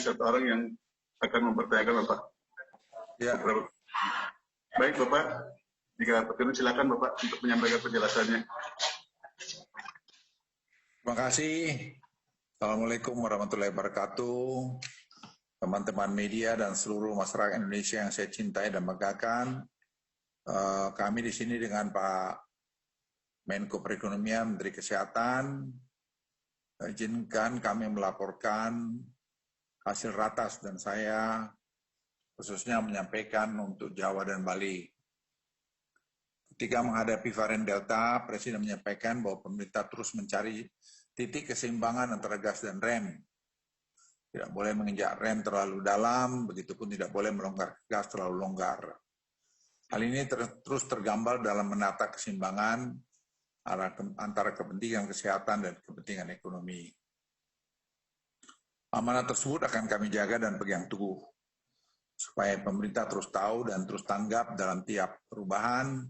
satu orang yang akan mempertanyakan Bapak. Ya. Baik Bapak, jika perlu silakan Bapak untuk menyampaikan penjelasannya. Terima kasih. Assalamualaikum warahmatullahi wabarakatuh. Teman-teman media dan seluruh masyarakat Indonesia yang saya cintai dan banggakan. Kami di sini dengan Pak Menko Perekonomian, Menteri Kesehatan, izinkan kami melaporkan hasil ratas dan saya khususnya menyampaikan untuk Jawa dan Bali. Ketika menghadapi varian Delta, Presiden menyampaikan bahwa pemerintah terus mencari titik keseimbangan antara gas dan rem. Tidak boleh menginjak rem terlalu dalam, begitupun tidak boleh melonggar gas terlalu longgar. Hal ini terus tergambar dalam menata keseimbangan antara kepentingan kesehatan dan kepentingan ekonomi. Amanat tersebut akan kami jaga dan pegang teguh, supaya pemerintah terus tahu dan terus tanggap dalam tiap perubahan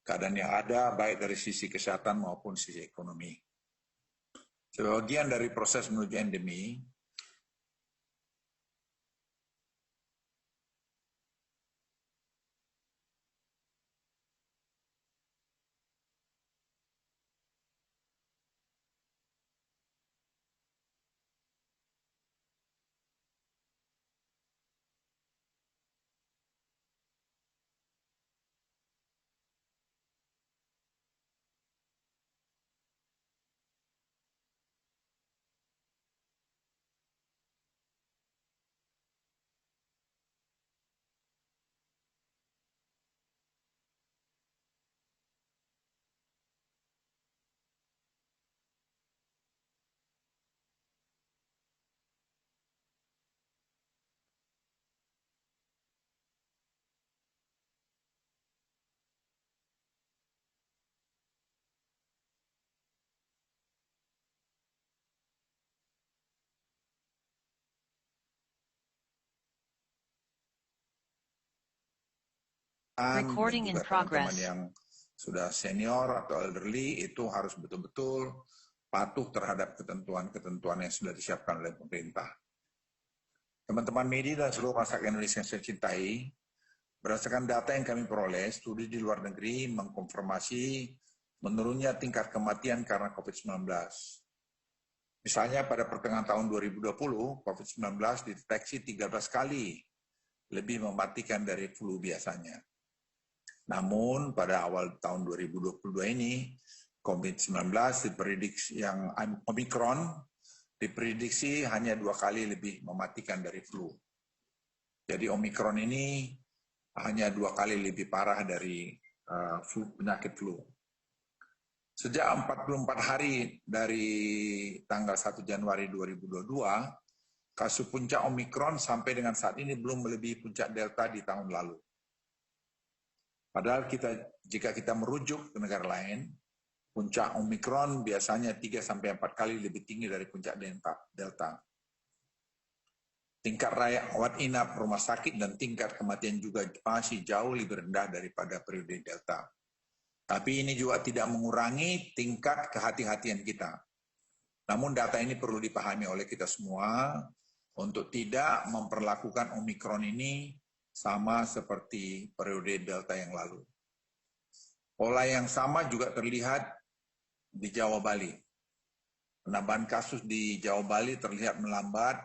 keadaan yang ada, baik dari sisi kesehatan maupun sisi ekonomi. Sebagian dari proses menuju endemi, Recording in teman-teman progress. yang sudah senior atau elderly itu harus betul-betul patuh terhadap ketentuan-ketentuan yang sudah disiapkan oleh pemerintah. Teman-teman media dan seluruh masyarakat Indonesia yang saya cintai, berdasarkan data yang kami peroleh, studi di luar negeri mengkonfirmasi menurunnya tingkat kematian karena COVID-19. Misalnya pada pertengahan tahun 2020, COVID-19 dideteksi 13 kali lebih mematikan dari flu biasanya. Namun pada awal tahun 2022 ini, COVID-19 diprediksi yang Omicron diprediksi hanya 2 kali lebih mematikan dari flu. Jadi Omicron ini hanya 2 kali lebih parah dari penyakit flu. Sejak 44 hari dari tanggal 1 Januari 2022, kasus puncak Omicron sampai dengan saat ini belum melebihi puncak Delta di tahun lalu. Padahal jika kita merujuk ke negara lain, puncak Omicron biasanya 3-4 kali lebih tinggi dari puncak Delta. Tingkat rawat inap rumah sakit dan tingkat kematian juga masih jauh lebih rendah daripada periode Delta. Tapi ini juga tidak mengurangi tingkat kehati-hatian kita. Namun data ini perlu dipahami oleh kita semua untuk tidak memperlakukan Omicron ini sama seperti periode Delta yang lalu. Pola yang sama juga terlihat di Jawa Bali. Penambahan kasus di Jawa Bali terlihat melambat,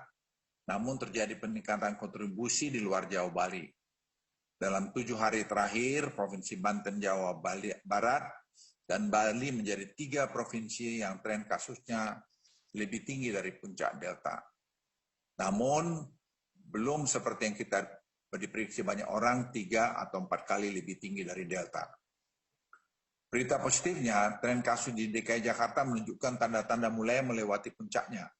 namun terjadi peningkatan kontribusi di luar Jawa Bali. Dalam 7 hari terakhir, Provinsi Banten, Jawa Barat, dan Bali menjadi 3 provinsi yang tren kasusnya lebih tinggi dari puncak Delta. Namun, belum seperti yang kita diprediksi banyak orang 3 atau 4 kali lebih tinggi dari Delta. Berita positifnya, tren kasus di DKI Jakarta menunjukkan tanda-tanda mulai melewati puncaknya.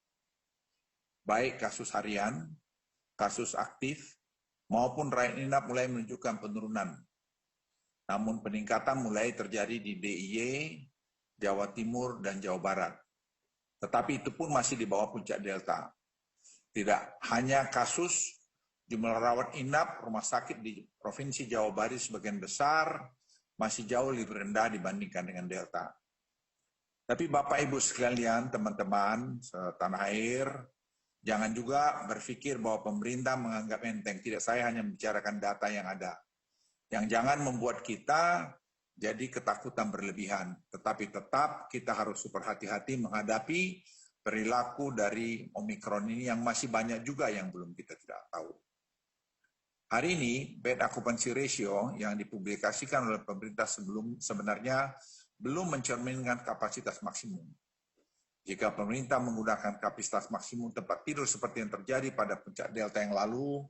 Baik kasus harian, kasus aktif, maupun rawat inap mulai menunjukkan penurunan. Namun peningkatan mulai terjadi di DIY, Jawa Timur, dan Jawa Barat. Tetapi itu pun masih di bawah puncak Delta. Tidak hanya kasus, jumlah rawat inap rumah sakit di Provinsi Jawa Barat sebagian besar masih jauh lebih rendah dibandingkan dengan Delta. Tapi Bapak Ibu sekalian, teman-teman setanah air, Jangan juga berpikir bahwa pemerintah menganggap enteng. Tidak, saya hanya membicarakan data yang ada. Yang jangan membuat kita jadi ketakutan berlebihan. Tetapi tetap kita harus super hati-hati menghadapi perilaku dari Omikron ini yang masih banyak juga yang belum kita tidak tahu. Hari ini, bed occupancy ratio yang dipublikasikan oleh pemerintah sebenarnya belum mencerminkan kapasitas maksimum. Jika pemerintah menggunakan kapasitas maksimum tempat tidur seperti yang terjadi pada puncak Delta yang lalu,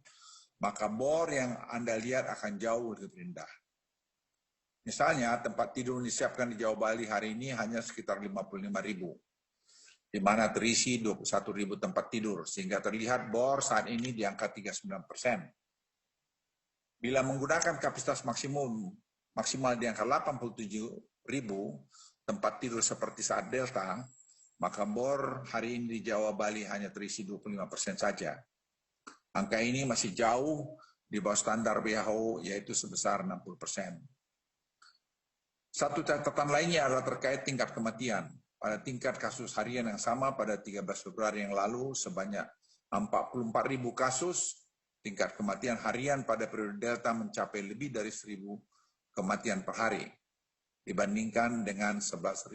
maka bor yang Anda lihat akan jauh lebih rendah. Misalnya, tempat tidur yang disiapkan di Jawa Bali hari ini hanya sekitar 55.000, di mana terisi 21.000 tempat tidur, sehingga terlihat bor saat ini di angka 39%. Bila menggunakan kapasitas maksimal di angka 87.000 tempat tidur seperti saat Delta, maka bor hari ini di Jawa Bali hanya terisi 25% saja. Angka ini masih jauh di bawah standar WHO, yaitu sebesar 60%. Satu catatan lainnya adalah terkait tingkat kematian. Pada tingkat kasus harian yang sama pada 13 Februari yang lalu, sebanyak 44.000 kasus, tingkat kematian harian pada periode Delta mencapai lebih dari 1.000 kematian per hari, dibandingkan dengan 111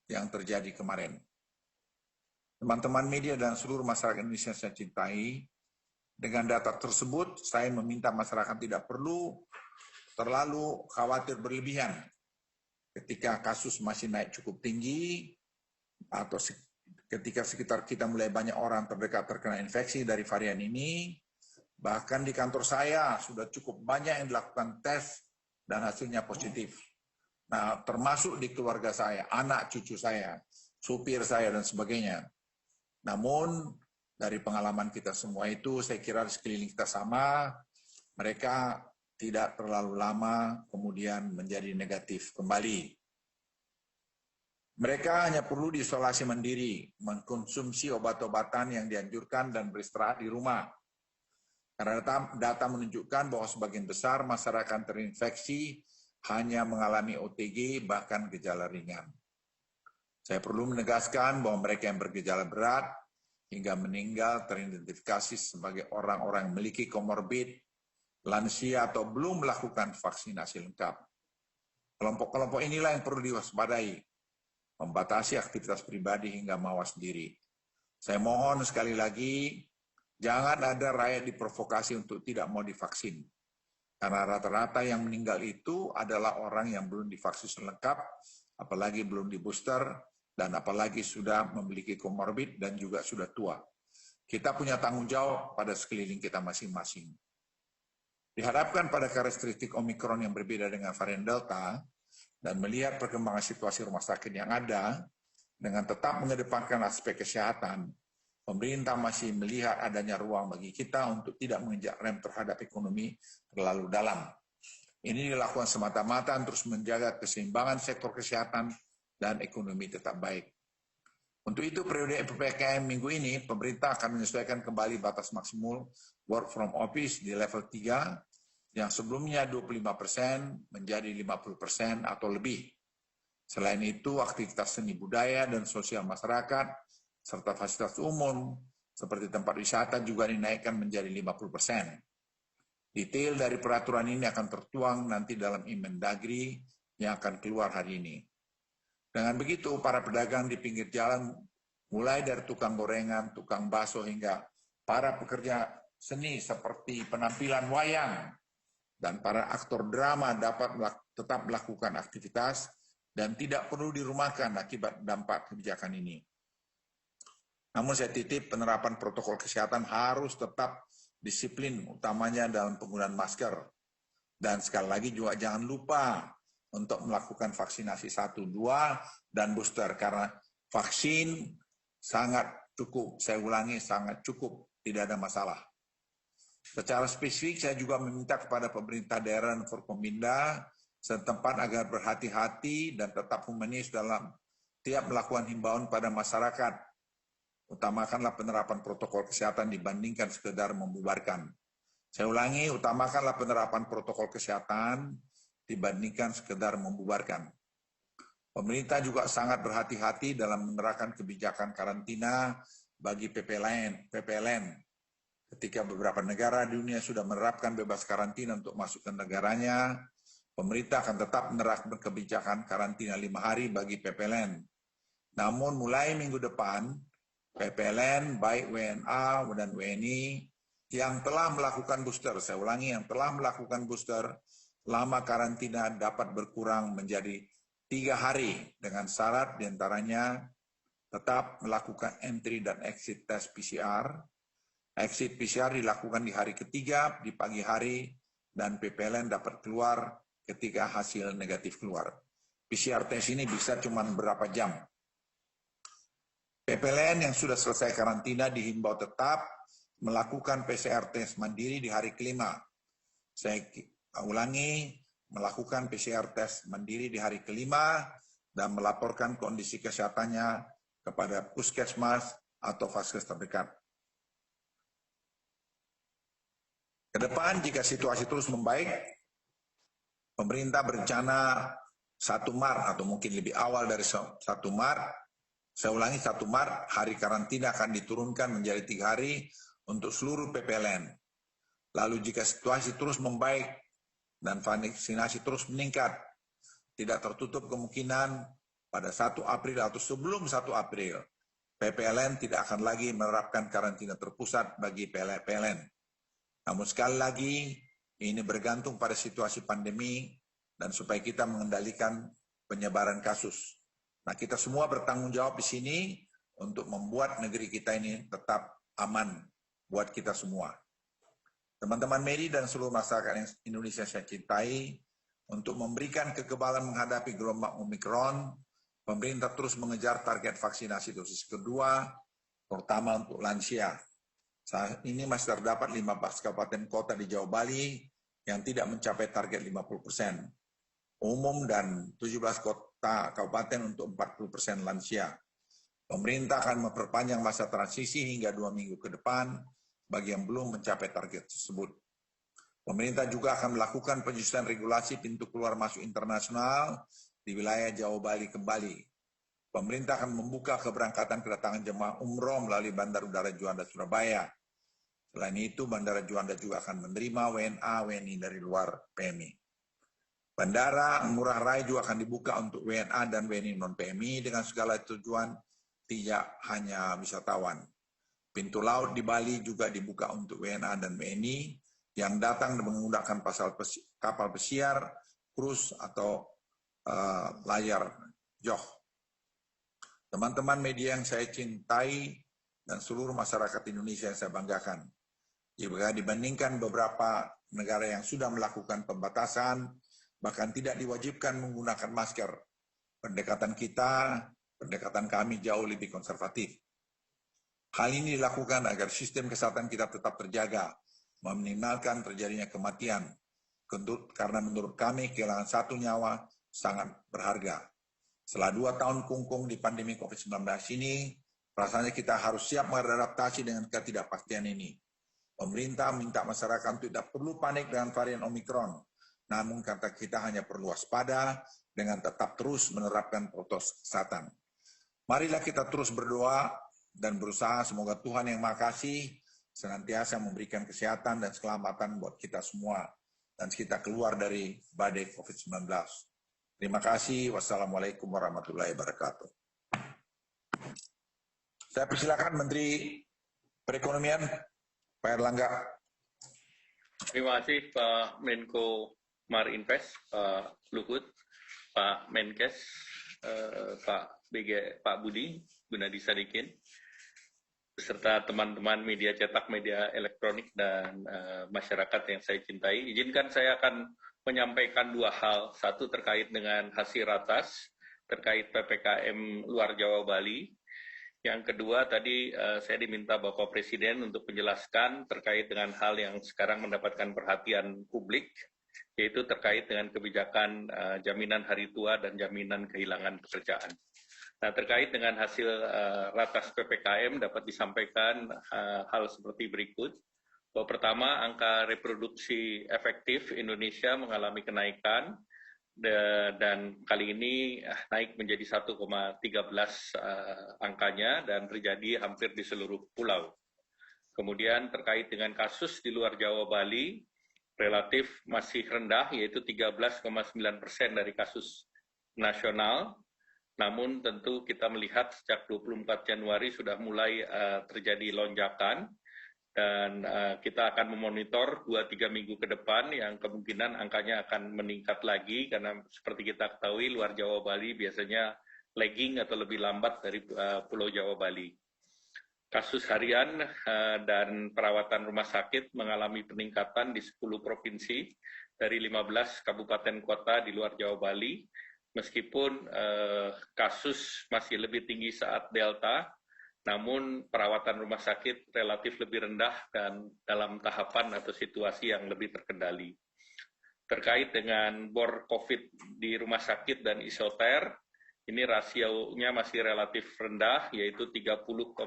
yang terjadi kemarin. Teman-teman media dan seluruh masyarakat Indonesia saya cintai, dengan data tersebut saya meminta masyarakat tidak perlu terlalu khawatir berlebihan ketika kasus masih naik cukup tinggi atau ketika sekitar kita mulai banyak orang terdekat terkena infeksi dari varian ini. Bahkan di kantor saya sudah cukup banyak yang dilakukan tes dan hasilnya positif. Nah, termasuk di keluarga saya, anak cucu saya, supir saya dan sebagainya. Namun dari pengalaman kita semua itu, saya kira di sekeliling kita sama, mereka tidak terlalu lama kemudian menjadi negatif kembali. Mereka hanya perlu diisolasi mandiri, mengkonsumsi obat-obatan yang dianjurkan dan beristirahat di rumah. Karena data menunjukkan bahwa sebagian besar masyarakat terinfeksi hanya mengalami OTG bahkan gejala ringan. Saya perlu menegaskan bahwa mereka yang bergejala berat hingga meninggal teridentifikasi sebagai orang-orang yang memiliki komorbid, lansia atau belum melakukan vaksinasi lengkap. Kelompok-kelompok inilah yang perlu diwaspadai, membatasi aktivitas pribadi hingga mawas diri. Saya mohon sekali lagi, jangan ada rakyat diprovokasi untuk tidak mau divaksin. Karena rata-rata yang meninggal itu adalah orang yang belum divaksin lengkap, apalagi belum di booster, dan apalagi sudah memiliki komorbid dan juga sudah tua. Kita punya tanggung jawab pada sekeliling kita masing-masing. Diharapkan pada karakteristik Omikron yang berbeda dengan varian Delta, dan melihat perkembangan situasi rumah sakit yang ada, dengan tetap mengedepankan aspek kesehatan, pemerintah masih melihat adanya ruang bagi kita untuk tidak menginjak rem terhadap ekonomi terlalu dalam. Ini dilakukan semata-mata terus menjaga keseimbangan sektor kesehatan dan ekonomi tetap baik. Untuk itu, periode PPKM minggu ini, pemerintah akan menyesuaikan kembali batas maksimum work from office di level 3, yang sebelumnya 25% menjadi 50% atau lebih. Selain itu, aktivitas seni budaya dan sosial masyarakat, serta fasilitas umum, seperti tempat wisata juga dinaikkan menjadi 50%. Detail dari peraturan ini akan tertuang nanti dalam Inmendagri yang akan keluar hari ini. Dengan begitu, para pedagang di pinggir jalan, mulai dari tukang gorengan, tukang bakso, hingga para pekerja seni seperti penampilan wayang, dan para aktor drama dapat tetap melakukan aktivitas dan tidak perlu dirumahkan akibat dampak kebijakan ini. Namun saya titip penerapan protokol kesehatan harus tetap disiplin, utamanya dalam penggunaan masker. Dan sekali lagi juga jangan lupa untuk melakukan vaksinasi 1, 2, dan booster, karena vaksin sangat cukup, saya ulangi sangat cukup, tidak ada masalah. Secara spesifik saya juga meminta kepada pemerintah daerah dan Forkominda setempat agar berhati-hati dan tetap humanis dalam tiap melakukan himbauan pada masyarakat. Utamakanlah penerapan protokol kesehatan dibandingkan sekedar membubarkan. Saya ulangi, utamakanlah penerapan protokol kesehatan dibandingkan sekedar membubarkan. Pemerintah juga sangat berhati-hati dalam menerapkan kebijakan karantina bagi PPLN. Ketika beberapa negara di dunia sudah menerapkan bebas karantina untuk masuk ke negaranya, pemerintah akan tetap menerapkan kebijakan karantina 5 hari bagi PPLN. Namun mulai minggu depan, PPLN, baik WNA dan WNI, yang telah melakukan booster, saya ulangi, yang telah melakukan booster, lama karantina dapat berkurang menjadi 3 hari dengan syarat diantaranya tetap melakukan entry dan exit tes PCR. Exit PCR dilakukan di hari ketiga di pagi hari dan PPLN dapat keluar ketika hasil negatif keluar. PCR tes ini bisa cuma berapa jam. PPLN yang sudah selesai karantina dihimbau tetap melakukan PCR tes mandiri di hari kelima. Saya ulangi, melakukan PCR tes mandiri di hari kelima dan melaporkan kondisi kesehatannya kepada puskesmas atau vaskes terdekat. Ke depan, jika situasi terus membaik, pemerintah berencana 1 Maret atau mungkin lebih awal dari 1 Maret, saya ulangi 1 Maret, hari karantina akan diturunkan menjadi 3 hari untuk seluruh PPLN. Lalu jika situasi terus membaik dan vaksinasi terus meningkat, tidak tertutup kemungkinan pada 1 April atau sebelum 1 April, PPLN tidak akan lagi menerapkan karantina terpusat bagi PLN. Namun sekali lagi, ini bergantung pada situasi pandemi dan supaya kita mengendalikan penyebaran kasus. Nah, kita semua bertanggung jawab di sini untuk membuat negeri kita ini tetap aman buat kita semua. Teman-teman media dan seluruh masyarakat Indonesia saya cintai, untuk memberikan kekebalan menghadapi gelombang Omikron, pemerintah terus mengejar target vaksinasi dosis kedua, terutama untuk lansia. Saat ini masih terdapat 15 kabupaten kota di Jawa Bali yang tidak mencapai target 50%. Umum dan 17 kota kabupaten untuk 40% lansia. Pemerintah akan memperpanjang masa transisi hingga 2 minggu ke depan bagi yang belum mencapai target tersebut. Pemerintah juga akan melakukan penyusunan regulasi pintu keluar masuk internasional di wilayah Jawa Bali kembali. Pemerintah akan membuka keberangkatan kedatangan jemaah umroh melalui Bandar Udara Juanda Surabaya. Selain itu, Bandara Juanda juga akan menerima WNA, WNI dari luar PMI. Bandara Ngurah Rai juga akan dibuka untuk WNA dan WNI non-PMI dengan segala tujuan, tidak hanya wisatawan. Pintu laut di Bali juga dibuka untuk WNA dan WNI yang datang menggunakan kapal pesiar, krus atau layar joh. Teman-teman media yang saya cintai dan seluruh masyarakat Indonesia yang saya banggakan. Jika dibandingkan beberapa negara yang sudah melakukan pembatasan, bahkan tidak diwajibkan menggunakan masker, pendekatan kami jauh lebih konservatif. Hal ini dilakukan agar sistem kesehatan kita tetap terjaga, meminimalkan terjadinya kematian. Karena menurut kami kehilangan 1 nyawa sangat berharga. Setelah 2 tahun kungkung di pandemi COVID-19 ini, rasanya kita harus siap beradaptasi dengan ketidakpastian ini. Pemerintah minta masyarakat tidak perlu panik dengan varian Omikron, namun kata kita hanya perlu waspada dengan tetap terus menerapkan protokol kesehatan. Marilah kita terus berdoa dan berusaha semoga Tuhan yang Maha Kasih senantiasa memberikan kesehatan dan keselamatan buat kita semua dan kita keluar dari badai COVID-19. Terima kasih. Wassalamualaikum warahmatullahi wabarakatuh. Saya persilakan Menteri Perekonomian, Pak Erlangga. Terima kasih Pak Menko Marinvest, Pak Luhut, Pak Menkes, Pak Budi Gunadi Sadikin, beserta teman-teman media cetak, media elektronik, dan masyarakat yang saya cintai. Izinkan saya akan menyampaikan 2 hal. Satu terkait dengan hasil ratas, terkait PPKM luar Jawa Bali. Yang kedua, tadi saya diminta Bapak Presiden untuk menjelaskan terkait dengan hal yang sekarang mendapatkan perhatian publik, yaitu terkait dengan kebijakan jaminan hari tua dan jaminan kehilangan pekerjaan. Nah, terkait dengan hasil ratas PPKM dapat disampaikan hal seperti berikut. Bahwa pertama, angka reproduksi efektif Indonesia mengalami kenaikan dan kali ini naik menjadi 1,13 angkanya dan terjadi hampir di seluruh pulau. Kemudian terkait dengan kasus di luar Jawa Bali, relatif masih rendah, yaitu 13,9% dari kasus nasional. Namun tentu kita melihat sejak 24 Januari sudah mulai terjadi lonjakan, dan kita akan memonitor 2-3 minggu ke depan yang kemungkinan angkanya akan meningkat lagi, karena seperti kita ketahui luar Jawa Bali biasanya lagging atau lebih lambat dari Pulau Jawa Bali. Kasus harian dan perawatan rumah sakit mengalami peningkatan di 10 provinsi dari 15 kabupaten kota di luar Jawa Bali, meskipun kasus masih lebih tinggi saat Delta, namun perawatan rumah sakit relatif lebih rendah dan dalam tahapan atau situasi yang lebih terkendali. Terkait dengan bor COVID di rumah sakit dan isoter, ini rasionya masih relatif rendah, yaitu 30,52%.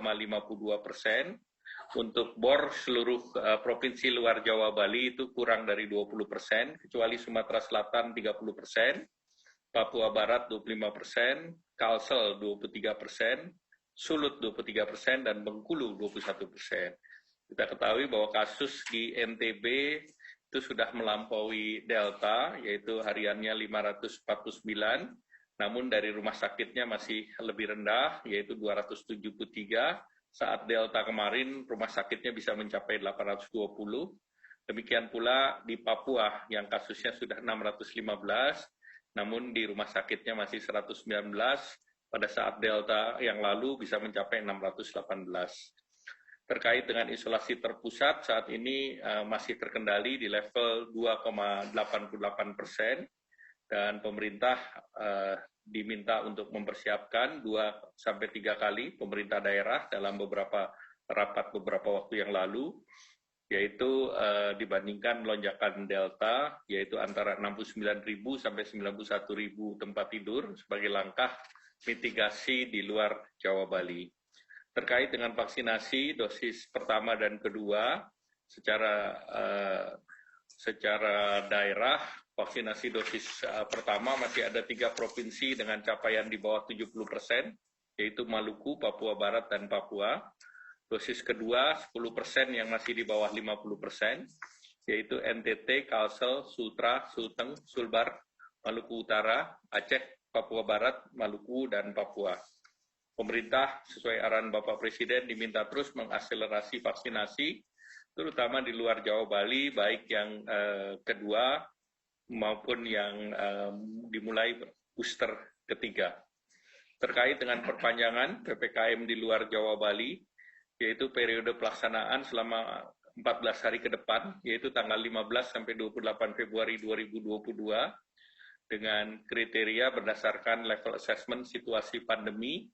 Untuk bor seluruh provinsi luar Jawa Bali itu kurang dari 20%, kecuali Sumatera Selatan 30%, Papua Barat 25%, Kalsel 23%, Sulut 23%, dan Bengkulu 21%. Kita ketahui bahwa kasus di NTB itu sudah melampaui Delta, yaitu hariannya 549, namun dari rumah sakitnya masih lebih rendah, yaitu 273. Saat Delta kemarin, rumah sakitnya bisa mencapai 820. Demikian pula di Papua, yang kasusnya sudah 615, namun di rumah sakitnya masih 119, pada saat Delta yang lalu bisa mencapai 618. Terkait dengan isolasi terpusat, saat ini masih terkendali di level 2,88%, dan pemerintah diminta untuk mempersiapkan 2-3 kali pemerintah daerah dalam beberapa rapat beberapa waktu yang lalu, yaitu dibandingkan lonjakan Delta, yaitu antara 69.000 sampai 91.000 tempat tidur sebagai langkah mitigasi di luar Jawa Bali. Terkait dengan vaksinasi dosis pertama dan kedua, secara daerah, vaksinasi dosis pertama masih ada 3 provinsi dengan capaian di bawah 70%, yaitu Maluku, Papua Barat, dan Papua. Dosis kedua 10% yang masih di bawah 50%, yaitu NTT, Kalsel, Sultra, Sulteng, Sulbar, Maluku Utara, Aceh, Papua Barat, Maluku, dan Papua. Pemerintah sesuai arahan Bapak Presiden diminta terus mengakselerasi vaksinasi, terutama di luar Jawa Bali, baik yang kedua maupun yang dimulai booster ketiga. Terkait dengan perpanjangan PPKM di luar Jawa Bali, yaitu periode pelaksanaan selama 14 hari ke depan, yaitu tanggal 15 sampai 28 Februari 2022, dengan kriteria berdasarkan level assessment situasi pandemi,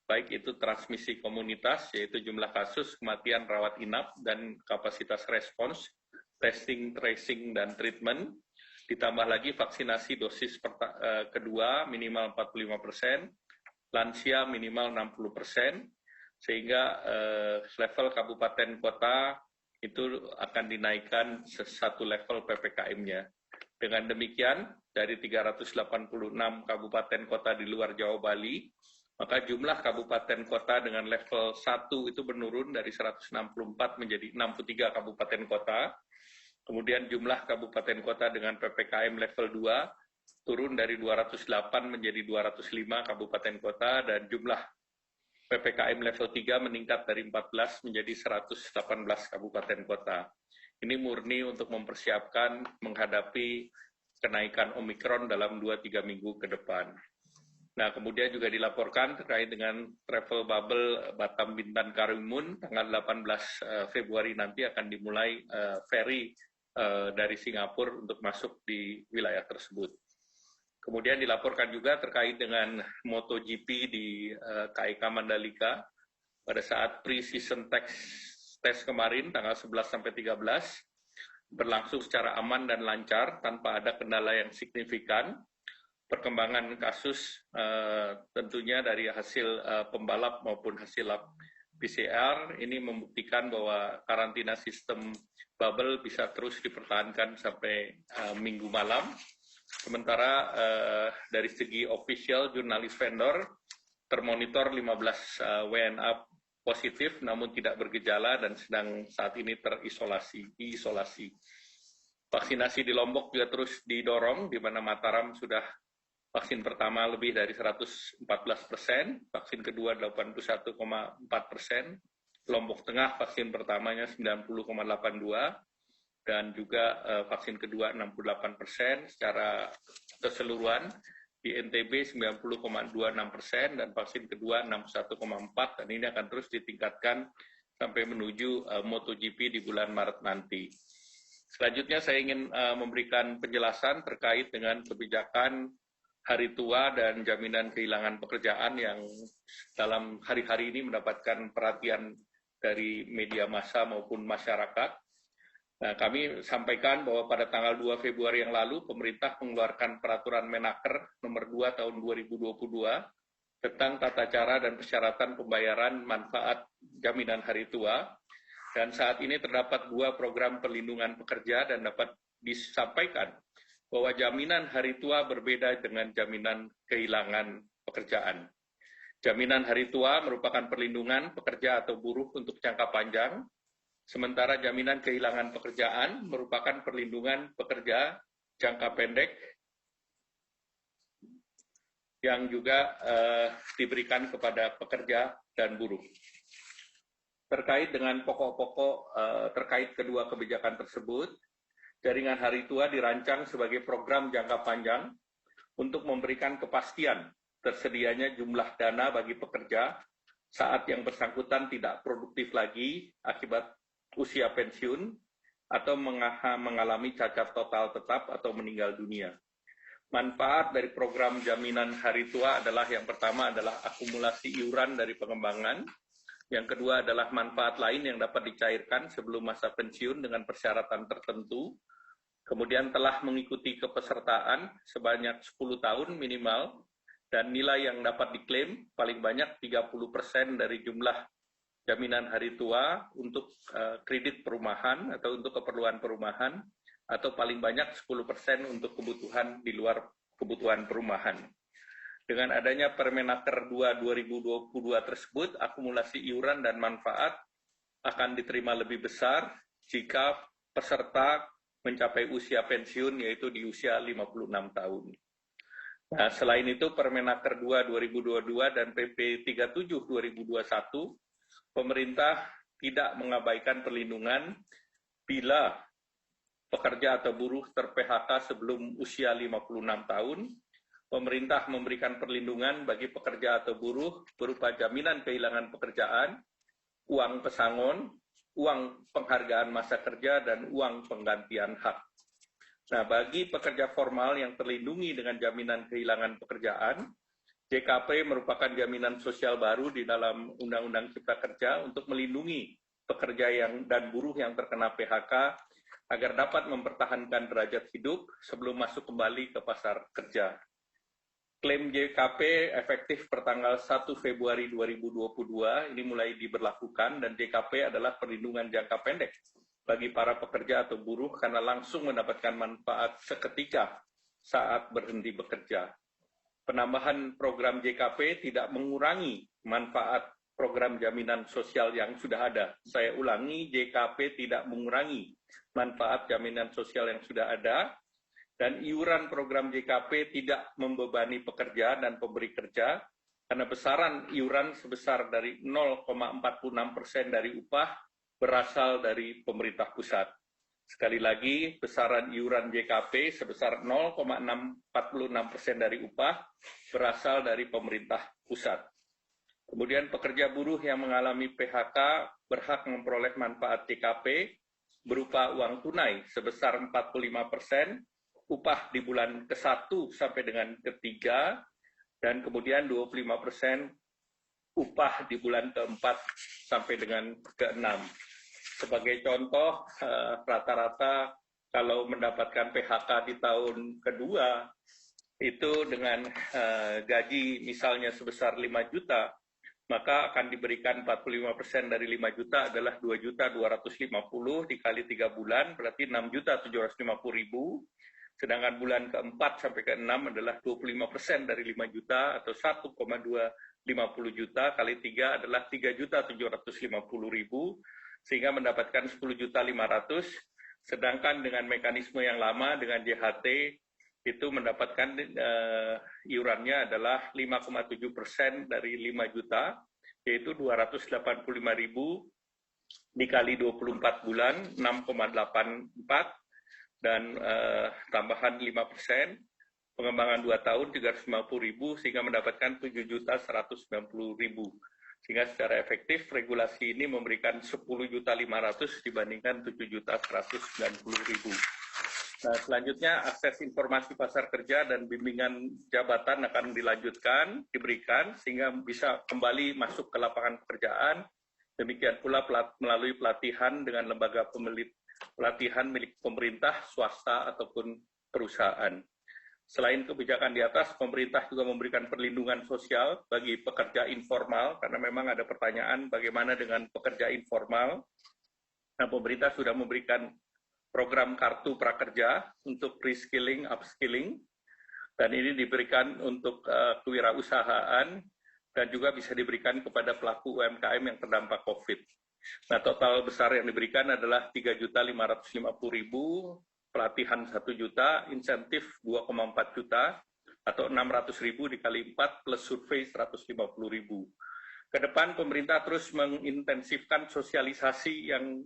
baik itu transmisi komunitas, yaitu jumlah kasus, kematian, rawat inap, dan kapasitas respons, testing, tracing, dan treatment, ditambah lagi vaksinasi dosis kedua minimal 45%, lansia minimal 60%, sehingga level kabupaten kota itu akan dinaikkan satu level PPKM-nya. Dengan demikian, dari 386 kabupaten kota di luar Jawa Bali, maka jumlah kabupaten kota dengan level 1 itu menurun dari 164 menjadi 63 kabupaten kota. Kemudian jumlah kabupaten kota dengan PPKM level 2 turun dari 208 menjadi 205 kabupaten kota, dan jumlah PPKM level 3 meningkat dari 14 menjadi 118 kabupaten kota. Ini murni untuk mempersiapkan menghadapi kenaikan Omikron dalam 2-3 minggu ke depan. Nah, kemudian juga dilaporkan terkait dengan travel bubble Batam, Bintan, Karimun, tanggal 18 Februari nanti akan dimulai ferry dari Singapura untuk masuk di wilayah tersebut. Kemudian dilaporkan juga terkait dengan MotoGP di KIK Mandalika, pada saat pre-season tes kemarin tanggal 11 sampai 13 berlangsung secara aman dan lancar tanpa ada kendala yang signifikan. Perkembangan kasus tentunya dari hasil pembalap maupun hasil lab PCR ini membuktikan bahwa karantina sistem bubble bisa terus dipertahankan sampai minggu malam. Sementara dari segi official jurnalis vendor termonitor 15 WNA positif namun tidak bergejala dan sedang saat ini diisolasi. Vaksinasi di Lombok juga terus didorong, di mana Mataram sudah vaksin pertama lebih dari 114%, vaksin kedua 81,4%, Lombok Tengah vaksin pertamanya 90,82%, dan juga vaksin kedua 68% secara keseluruhan. Di NTB 90,26% dan vaksin kedua 61,4%, dan ini akan terus ditingkatkan sampai menuju MotoGP di bulan Maret nanti. Selanjutnya saya ingin memberikan penjelasan terkait dengan kebijakan hari tua dan jaminan kehilangan pekerjaan yang dalam hari-hari ini mendapatkan perhatian dari media massa maupun masyarakat. Nah, kami sampaikan bahwa pada tanggal 2 Februari yang lalu, pemerintah mengeluarkan peraturan Menaker nomor 2 tahun 2022 tentang tata cara dan persyaratan pembayaran manfaat jaminan hari tua. Dan saat ini terdapat 2 program perlindungan pekerja dan dapat disampaikan bahwa jaminan hari tua berbeda dengan jaminan kehilangan pekerjaan. Jaminan hari tua merupakan perlindungan pekerja atau buruh untuk jangka panjang, sementara jaminan kehilangan pekerjaan merupakan perlindungan pekerja jangka pendek yang juga diberikan kepada pekerja dan buruh. Terkait dengan pokok-pokok terkait kedua kebijakan tersebut, jaringan hari tua dirancang sebagai program jangka panjang untuk memberikan kepastian tersedianya jumlah dana bagi pekerja saat yang bersangkutan tidak produktif lagi akibat usia pensiun atau mengalami cacat total tetap atau meninggal dunia. Manfaat dari program jaminan hari tua adalah yang pertama adalah akumulasi iuran dari pengembangan, yang kedua adalah manfaat lain yang dapat dicairkan sebelum masa pensiun dengan persyaratan tertentu, kemudian telah mengikuti kepesertaan sebanyak 10 tahun minimal, dan nilai yang dapat diklaim paling banyak 30% dari jumlah jaminan hari tua untuk kredit perumahan atau untuk keperluan perumahan, atau paling banyak 10% untuk kebutuhan di luar kebutuhan perumahan. Dengan adanya Permenaker 2 2022 tersebut, akumulasi iuran dan manfaat akan diterima lebih besar jika peserta mencapai usia pensiun, yaitu di usia 56 tahun. Nah, selain itu, Permenaker 2 2022 dan PP 37 2021, pemerintah tidak mengabaikan perlindungan bila pekerja atau buruh ter-PHK sebelum usia 56 tahun. Pemerintah memberikan perlindungan bagi pekerja atau buruh berupa jaminan kehilangan pekerjaan, uang pesangon, uang penghargaan masa kerja, dan uang penggantian hak. Nah, bagi pekerja formal yang terlindungi dengan jaminan kehilangan pekerjaan, JKP merupakan jaminan sosial baru di dalam Undang-Undang Cipta Kerja untuk melindungi pekerja dan buruh yang terkena PHK agar dapat mempertahankan derajat hidup sebelum masuk kembali ke pasar kerja. Klaim JKP efektif pertanggal 1 Februari 2022 ini mulai diberlakukan, dan JKP adalah perlindungan jangka pendek bagi para pekerja atau buruh karena langsung mendapatkan manfaat seketika saat berhenti bekerja. Penambahan program JKP tidak mengurangi manfaat program jaminan sosial yang sudah ada. Saya ulangi, JKP tidak mengurangi manfaat jaminan sosial yang sudah ada, dan iuran program JKP tidak membebani pekerja dan pemberi kerja karena besaran iuran sebesar dari 0,46% dari upah berasal dari pemerintah pusat. Sekali lagi, besaran iuran JKP sebesar 0,46% dari upah berasal dari pemerintah pusat. Kemudian pekerja buruh yang mengalami PHK berhak memperoleh manfaat JKP berupa uang tunai sebesar 45%, upah di bulan ke-1 sampai dengan ke-3, dan kemudian 25% upah di bulan ke-4 sampai dengan ke-6. Sebagai contoh, rata-rata kalau mendapatkan PHK di tahun kedua, itu dengan gaji misalnya sebesar 5 juta, maka akan diberikan 45% dari 5 juta adalah 2.250.000 dikali 3 bulan, berarti 6.750.000. Sedangkan bulan keempat sampai ke-6 adalah 25% dari 5 juta atau 1,250 juta kali 3 adalah 3.750.000 sehingga mendapatkan 10.500.000. Sedangkan dengan mekanisme yang lama dengan JHT itu mendapatkan iurannya adalah 5,7% dari 5 juta, yaitu 285.000 dikali 24 bulan, 6,84, dan tambahan 5%, pengembangan 2 tahun 350.000 sehingga mendapatkan 7.190.000. Sehingga secara efektif regulasi ini memberikan 10.500.000 dibandingkan 7.190.000. Nah, selanjutnya akses informasi pasar kerja dan bimbingan jabatan akan dilanjutkan, diberikan sehingga bisa kembali masuk ke lapangan pekerjaan. Demikian pula melalui pelatihan dengan lembaga pelatihan milik pemerintah, swasta ataupun perusahaan. Selain kebijakan di atas, pemerintah juga memberikan perlindungan sosial bagi pekerja informal, karena memang ada pertanyaan bagaimana dengan pekerja informal. Nah, pemerintah sudah memberikan program kartu prakerja untuk reskilling, upskilling, dan ini diberikan untuk kewirausahaan dan juga bisa diberikan kepada pelaku UMKM yang terdampak COVID. Nah, total besar yang diberikan adalah 3.550.000, pelatihan 1 juta, insentif 2,4 juta, atau 600.000 dikali 4 plus survei 150.000. Ke depan pemerintah terus mengintensifkan sosialisasi yang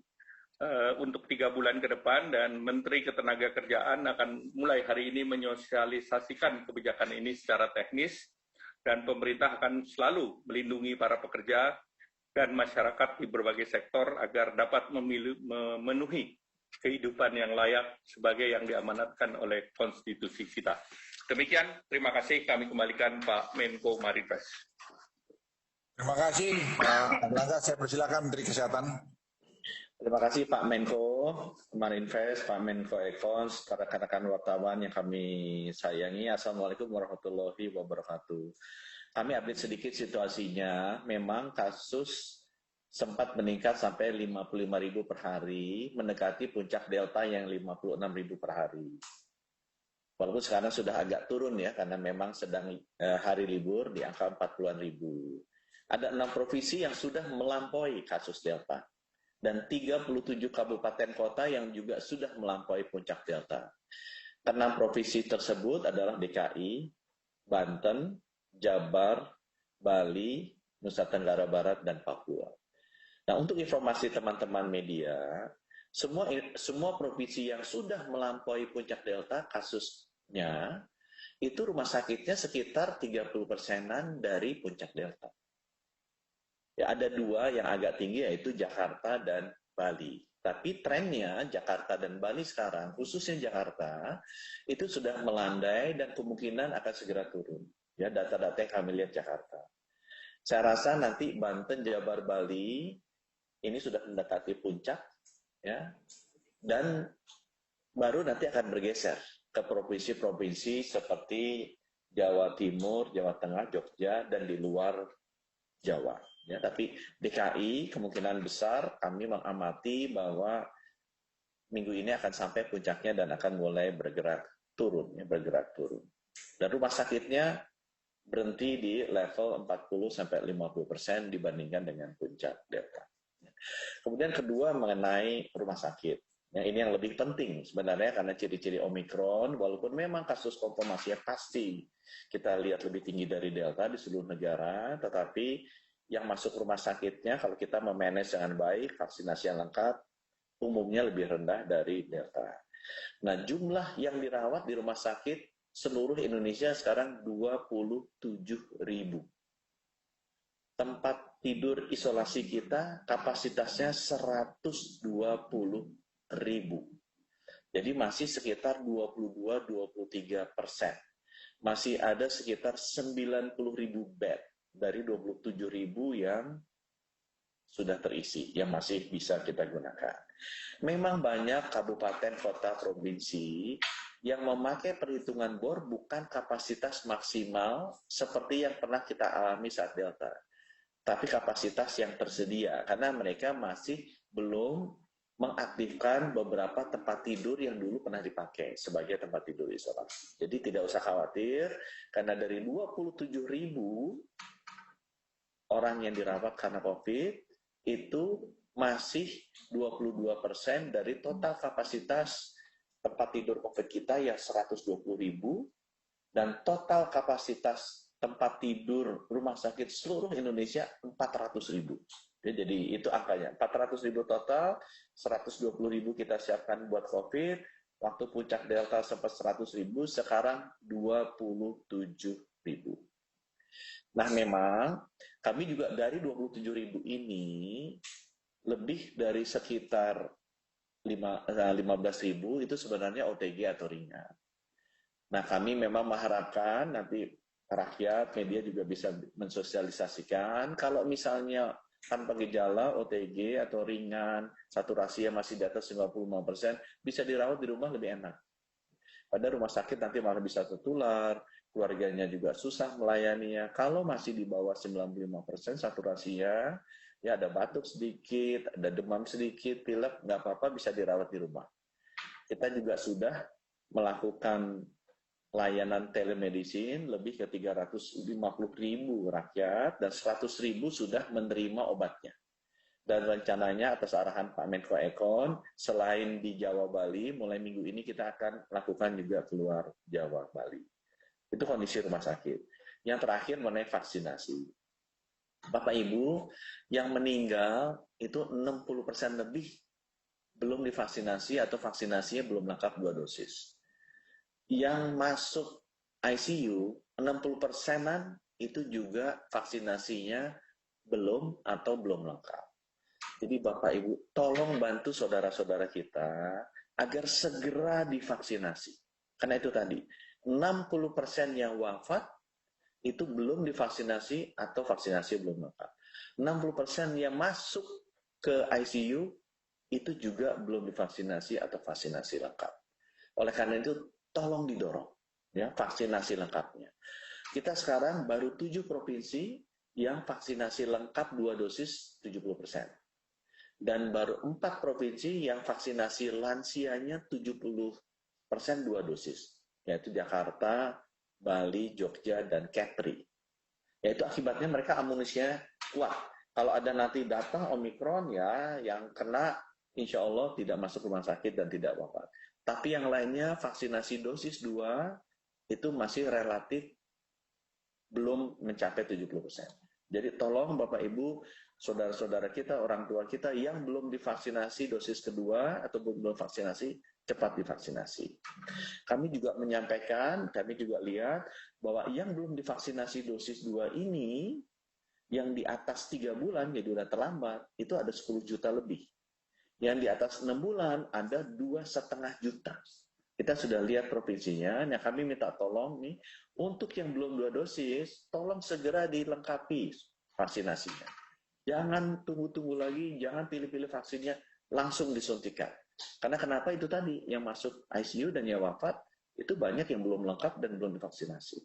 untuk 3 bulan ke depan, dan Menteri Ketenagakerjaan akan mulai hari ini menyosialisasikan kebijakan ini secara teknis, dan pemerintah akan selalu melindungi para pekerja dan masyarakat di berbagai sektor agar dapat memenuhi kehidupan yang layak sebagai yang diamanatkan oleh konstitusi kita. Demikian, terima kasih. Kami kembalikan Pak Menko Marinvest. Terima kasih Pak Erlangga. Saya persilakan Menteri Kesehatan. Terima kasih Pak Menko Marinvest, Pak Menko Econs, para rekan-rekan wartawan yang kami sayangi. Assalamualaikum warahmatullahi wabarakatuh. Kami update sedikit situasinya. Memang kasus sempat meningkat sampai 55.000 per hari, mendekati puncak Delta yang 56.000 per hari. Walaupun sekarang sudah agak turun ya, karena memang sedang hari libur di angka 40.000. Ada 6 provinsi yang sudah melampaui kasus Delta, dan 37 kabupaten kota yang juga sudah melampaui puncak Delta. 6 provinsi tersebut adalah DKI, Banten, Jabar, Bali, Nusa Tenggara Barat, dan Papua. Nah, untuk informasi teman-teman media, semua provinsi yang sudah melampaui puncak Delta kasusnya, itu rumah sakitnya sekitar 30%-an dari puncak Delta. Ya, ada 2 yang agak tinggi, yaitu Jakarta dan Bali. Tapi trennya Jakarta dan Bali sekarang, khususnya Jakarta, itu sudah melandai dan kemungkinan akan segera turun. Ya, data-data yang kami lihat Jakarta. Saya rasa nanti Banten, Jabar, Bali ini sudah mendekati puncak, ya, dan baru nanti akan bergeser ke provinsi-provinsi seperti Jawa Timur, Jawa Tengah, Jogja, dan di luar Jawa. Ya, tapi DKI kemungkinan besar kami mengamati bahwa minggu ini akan sampai puncaknya dan akan mulai bergerak turun. Dan rumah sakitnya berhenti di level 40-50% dibandingkan dengan puncak Delta. Kemudian kedua mengenai rumah sakit. Ya, ini yang lebih penting sebenarnya karena ciri-ciri Omikron, walaupun memang kasus konfirmasinya pasti kita lihat lebih tinggi dari Delta di seluruh negara, tetapi yang masuk rumah sakitnya kalau kita memanage dengan baik, vaksinasi yang lengkap, umumnya lebih rendah dari Delta. Nah, jumlah yang dirawat di rumah sakit seluruh Indonesia sekarang 27.000. Tempat tidur isolasi kita kapasitasnya 120.000. Jadi masih sekitar 22-23%. Masih ada sekitar 90.000 bed dari 27.000 yang sudah terisi, yang masih bisa kita gunakan. Memang banyak kabupaten, kota, provinsi yang memakai perhitungan bor bukan kapasitas maksimal seperti yang pernah kita alami saat Delta, tapi kapasitas yang tersedia, karena mereka masih belum mengaktifkan beberapa tempat tidur yang dulu pernah dipakai sebagai tempat tidur isolasi. Jadi tidak usah khawatir, karena dari 27.000 orang yang dirawat karena COVID, itu masih 22% dari total kapasitas tempat tidur COVID kita yang 120.000, dan total kapasitas tempat tidur rumah sakit seluruh Indonesia 400.000. Jadi itu angkanya, 400.000 total, 120.000 kita siapkan buat COVID, waktu puncak Delta sempat 100.000, sekarang 27.000. Nah memang kami juga dari 27.000 ini, lebih dari sekitar 15.000 itu sebenarnya OTG atau ringan. Nah kami memang mengharapkan nanti rakyat, media juga bisa mensosialisasikan, kalau misalnya tanpa gejala, OTG atau ringan, saturasinya masih di atas 55%, bisa dirawat di rumah lebih enak. Pada rumah sakit nanti malah bisa tertular, keluarganya juga susah melayaninya. Kalau masih di bawah 95% saturasinya, ya ada batuk sedikit, ada demam sedikit, pilek, nggak apa-apa, bisa dirawat di rumah. Kita juga sudah melakukan layanan telemedicine lebih ke 350.000 rakyat dan 100.000 sudah menerima obatnya. Dan rencananya atas arahan Pak Menko Ekon, selain di Jawa Bali, mulai minggu ini kita akan lakukan juga keluar Jawa Bali. Itu kondisi rumah sakit. Yang terakhir mengenai vaksinasi. Bapak Ibu, yang meninggal itu 60% lebih belum divaksinasi atau vaksinasinya belum lengkap 2 dosis. Yang masuk ICU 60%-an itu juga vaksinasinya belum atau belum lengkap. Jadi Bapak Ibu, tolong bantu saudara-saudara kita agar segera divaksinasi. Karena itu tadi, 60% yang wafat itu belum divaksinasi atau vaksinasi belum lengkap. 60% yang masuk ke ICU itu juga belum divaksinasi atau vaksinasi lengkap. Oleh karena itu, tolong didorong ya vaksinasi lengkapnya. Kita sekarang baru 7 provinsi yang vaksinasi lengkap 2 dosis 70%. Dan baru 4 provinsi yang vaksinasi lansianya 70% 2 dosis. Yaitu Jakarta, Bali, Jogja, dan Kepri. Yaitu akibatnya mereka amunisinya kuat. Kalau ada nanti datang Omikron ya, yang kena insya Allah tidak masuk rumah sakit dan tidak wafat. Tapi yang lainnya vaksinasi dosis 2 itu masih relatif belum mencapai 70%. Jadi tolong Bapak Ibu, saudara-saudara kita, orang tua kita yang belum divaksinasi dosis kedua atau belum vaksinasi, cepat divaksinasi. Kami juga menyampaikan, kami juga lihat bahwa yang belum divaksinasi dosis 2 ini, yang di atas 3 bulan, jadi udah terlambat, itu ada 10 juta lebih. Yang di atas 6 bulan ada 2,5 juta. Kita sudah lihat provinsinya, nah kami minta tolong nih, untuk yang belum 2 dosis, tolong segera dilengkapi vaksinasinya. Jangan tunggu-tunggu lagi, jangan pilih-pilih vaksinnya, langsung disuntikan. Karena kenapa itu tadi, yang masuk ICU dan yang wafat, itu banyak yang belum lengkap dan belum divaksinasi.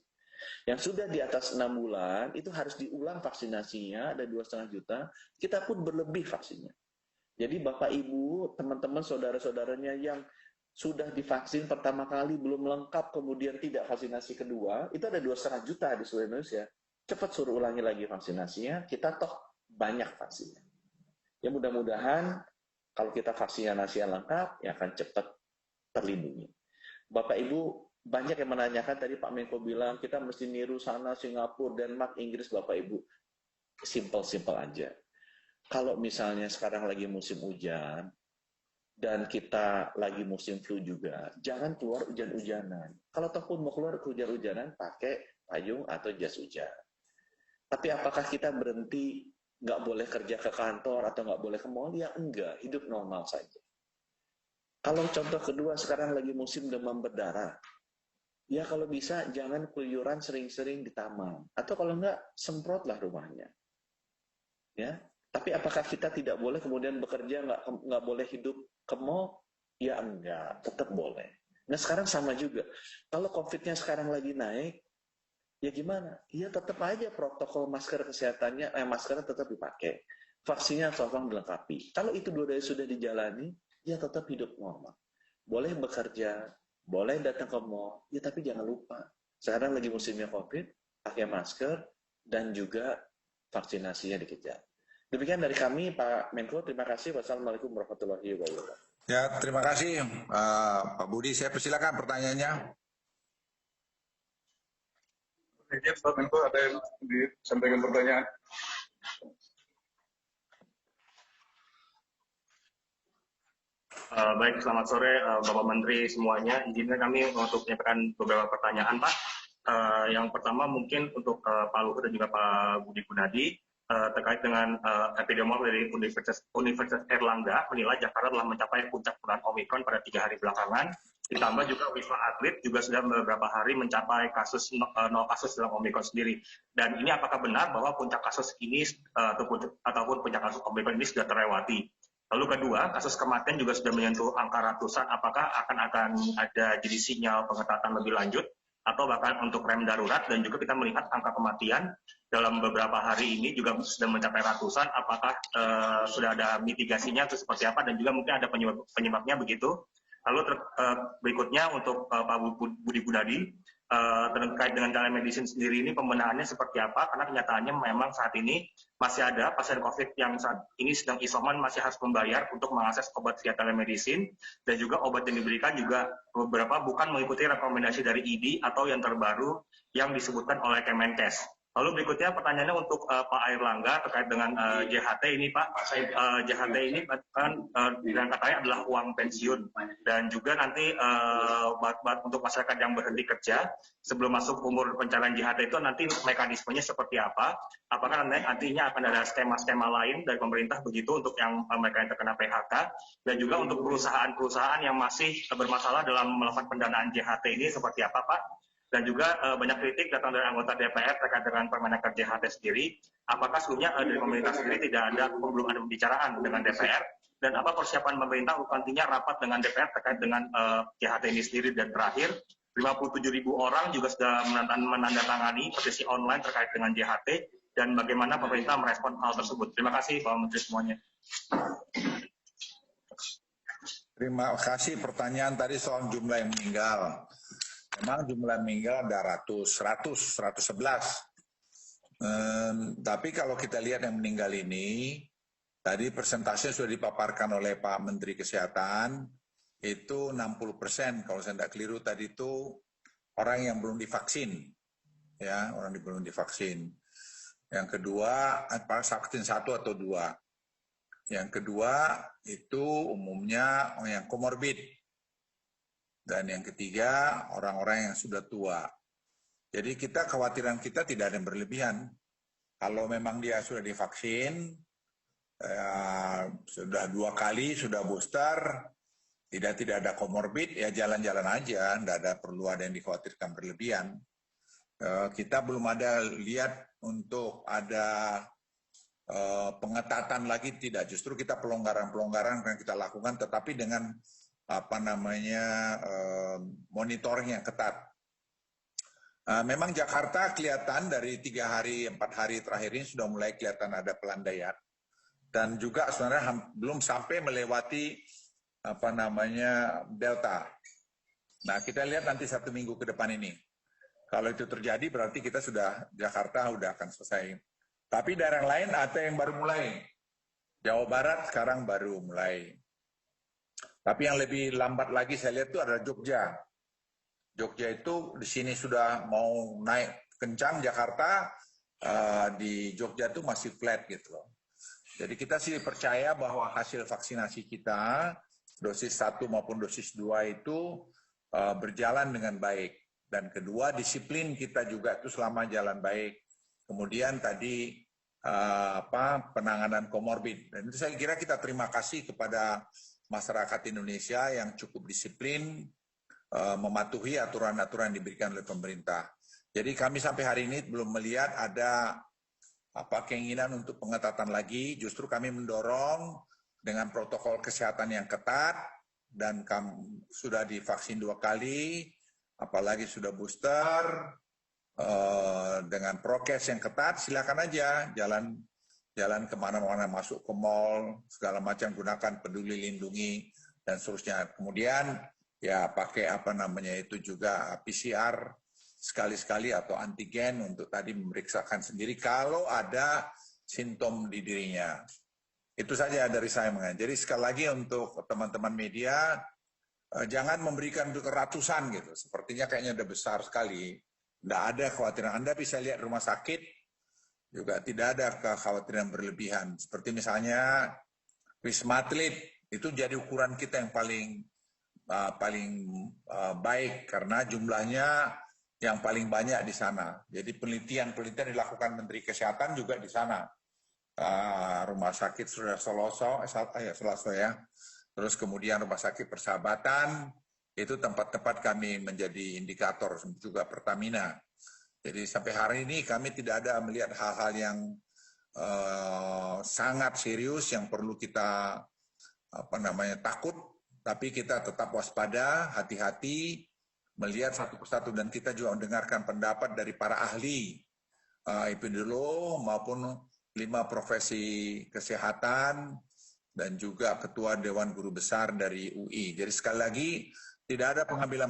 Yang sudah di atas 6 bulan, itu harus diulang vaksinasinya, ada 2,5 juta, kita pun berlebih vaksinnya. Jadi Bapak Ibu, teman-teman, saudara-saudaranya yang sudah divaksin pertama kali belum lengkap, kemudian tidak vaksinasi kedua, itu ada 2,5 juta di seluruh Indonesia. Cepat suruh ulangi lagi vaksinasinya, kita toh banyak vaksinnya. Ya mudah-mudahan kalau kita vaksinasi yang lengkap, ya akan cepat terlindungi. Bapak Ibu, banyak yang menanyakan, tadi Pak Menko bilang, kita mesti niru sana, Singapura, Denmark, Inggris, Bapak Ibu. Simple-simple aja. Kalau misalnya sekarang lagi musim hujan, dan kita lagi musim flu juga, jangan keluar hujan-hujanan. Kalau toh pun mau keluar hujan-hujanan, pakai payung atau jas hujan. Tapi apakah kita berhenti, nggak boleh kerja ke kantor, atau nggak boleh ke mall? Ya enggak, hidup normal saja. Kalau contoh kedua, sekarang lagi musim demam berdarah, ya kalau bisa jangan keluyuran sering-sering di taman. Atau kalau enggak, semprotlah rumahnya. Ya, tapi apakah kita tidak boleh kemudian bekerja, nggak boleh hidup ke mall? Ya enggak, tetap boleh. Nah sekarang sama juga. Kalau COVID-nya sekarang lagi naik, ya gimana? Ya tetap aja protokol masker kesehatannya, maskernya tetap dipakai. Vaksinnya tolong dilengkapi. Kalau itu dua-duanya sudah dijalani, ya tetap hidup normal. Boleh bekerja, boleh datang ke mall, ya tapi jangan lupa. Sekarang lagi musimnya COVID, pakai masker, dan juga vaksinasinya dikejar. Demikian dari kami, Pak Menko. Terima kasih. Wassalamualaikum warahmatullahi wabarakatuh. Ya, terima kasih Pak Budi. Saya persilakan pertanyaannya. Oke, Pak Menko, ada yang disampaikan pertanyaan? Baik, selamat sore Bapak Menteri semuanya. Izinkan kami untuk menyampaikan beberapa pertanyaan, Pak. Yang pertama mungkin untuk Pak Luhut dan juga Pak Budi Gunadi terkait dengan epidemiolog dari Universitas Airlangga menilai Jakarta telah mencapai puncak varian Omikron pada 3 hari belakangan. Ditambah juga Wisma Atlet juga sudah beberapa hari mencapai kasus 0 kasus dalam Omikron sendiri. Dan ini apakah benar bahwa puncak kasus ini ataupun puncak kasus Omikron ini sudah terlewati? Lalu kedua, kasus kematian juga sudah menyentuh angka ratusan. Apakah akan ada jadi sinyal pengetatan lebih lanjut atau bahkan untuk rem darurat? Dan juga kita melihat angka kematian dalam beberapa hari ini juga sudah mencapai ratusan. Apakah sudah ada mitigasinya atau seperti apa? Dan juga mungkin ada penyebabnya begitu. Lalu berikutnya untuk Pak Budi Gunadi, terkait dengan telemedicine sendiri ini pembenahannya seperti apa? Karena kenyataannya memang saat ini masih ada pasien COVID yang saat ini sedang isoman masih harus membayar untuk mengakses obat via telemedicine, dan juga obat yang diberikan juga beberapa bukan mengikuti rekomendasi dari ID atau yang terbaru yang disebutkan oleh Kemenkes. Lalu berikutnya pertanyaannya untuk Pak Airlangga terkait dengan JHT ini, Pak. JHT ini kan dengan katanya adalah uang pensiun, dan juga nanti untuk masyarakat yang berhenti kerja sebelum masuk umur pencairan JHT itu nanti mekanismenya seperti apa? Apakah nantinya akan ada skema-skema lain dari pemerintah begitu untuk yang mereka yang terkena PHK, dan juga untuk perusahaan-perusahaan yang masih bermasalah dalam melakukan pendanaan JHT ini seperti apa, Pak? Dan juga banyak kritik datang dari anggota DPR terkait dengan Permenaker JHT sendiri. Apakah sebelumnya dari pemerintah sendiri belum ada pembicaraan dengan DPR? Dan apa persiapan pemerintah untuk nantinya rapat dengan DPR terkait dengan JHT ini sendiri? Dan terakhir, 57.000 orang juga sudah menandatangani petisi online terkait dengan JHT. Dan bagaimana pemerintah merespon hal tersebut? Terima kasih Pak Menteri semuanya. Terima kasih. Pertanyaan tadi soal jumlah yang meninggal. Memang jumlah meninggal ada 111. Tapi kalau kita lihat yang meninggal ini, tadi persentase sudah dipaparkan oleh Pak Menteri Kesehatan, itu 60%, kalau saya tidak keliru tadi itu orang yang belum divaksin. Ya, orang yang belum divaksin. Yang kedua, vaksin 1 atau 2. Yang kedua, itu umumnya orang yang komorbid. Dan yang ketiga, orang-orang yang sudah tua. Jadi kekhawatiran kita tidak ada yang berlebihan. Kalau memang dia sudah divaksin, sudah 2 kali, sudah booster, tidak ada komorbid, ya jalan-jalan aja, tidak perlu ada yang dikhawatirkan berlebihan. Kita belum ada lihat untuk ada pengetatan lagi, tidak. Justru kita pelonggaran-pelonggaran yang kita lakukan, tetapi dengan monitoring yang ketat. Memang Jakarta kelihatan dari 3 hari, 4 hari terakhir ini sudah mulai kelihatan ada pelandaian. Dan juga sebenarnya belum sampai melewati Delta. Nah, kita lihat nanti 1 minggu ke depan ini. Kalau itu terjadi berarti kita Jakarta sudah akan selesai. Tapi daerah lain ada yang baru mulai. Jawa Barat sekarang baru mulai. Tapi yang lebih lambat lagi saya lihat itu adalah Jogja. Jogja itu di sini sudah mau naik kencang, Jakarta di Jogja itu masih flat gitu loh. Jadi kita sih percaya bahwa hasil vaksinasi kita, dosis 1 maupun dosis 2 itu berjalan dengan baik. Dan kedua, disiplin kita juga itu selama jalan baik. Kemudian tadi penanganan komorbid. Dan itu saya kira kita terima kasih kepada masyarakat Indonesia yang cukup disiplin mematuhi aturan-aturan yang diberikan oleh pemerintah. Jadi kami sampai hari ini belum melihat ada keinginan untuk pengetatan lagi. Justru kami mendorong dengan protokol kesehatan yang ketat dan sudah divaksin 2 kali, apalagi sudah booster dengan prokes yang ketat. Silakan aja jalan kemana-mana, masuk ke mall, segala macam, gunakan Peduli Lindungi dan seterusnya. Kemudian ya pakai apa namanya itu juga PCR sekali-sekali atau antigen untuk tadi memeriksakan sendiri kalau ada simptom di dirinya. Itu saja dari saya, Mengan. Jadi sekali lagi untuk teman-teman media, jangan memberikan ratusan gitu. Sepertinya kayaknya udah besar sekali. Tidak ada kekhawatiran. Anda bisa lihat rumah sakit, juga tidak ada kekhawatiran berlebihan. Seperti misalnya Wisma Atlet, itu jadi ukuran kita yang paling baik karena jumlahnya yang paling banyak di sana. Jadi penelitian dilakukan Menteri Kesehatan juga di sana. Rumah sakit Soloso ya. Terus kemudian Rumah Sakit Persahabatan, itu tempat-tempat kami menjadi indikator juga Pertamina. Jadi sampai hari ini kami tidak ada melihat hal-hal yang sangat serius yang perlu kita takut, tapi kita tetap waspada, hati-hati, melihat satu persatu, dan kita juga mendengarkan pendapat dari para ahli epidemiolog maupun 5 profesi kesehatan dan juga Ketua Dewan Guru Besar dari UI. Jadi sekali lagi tidak ada pengambilan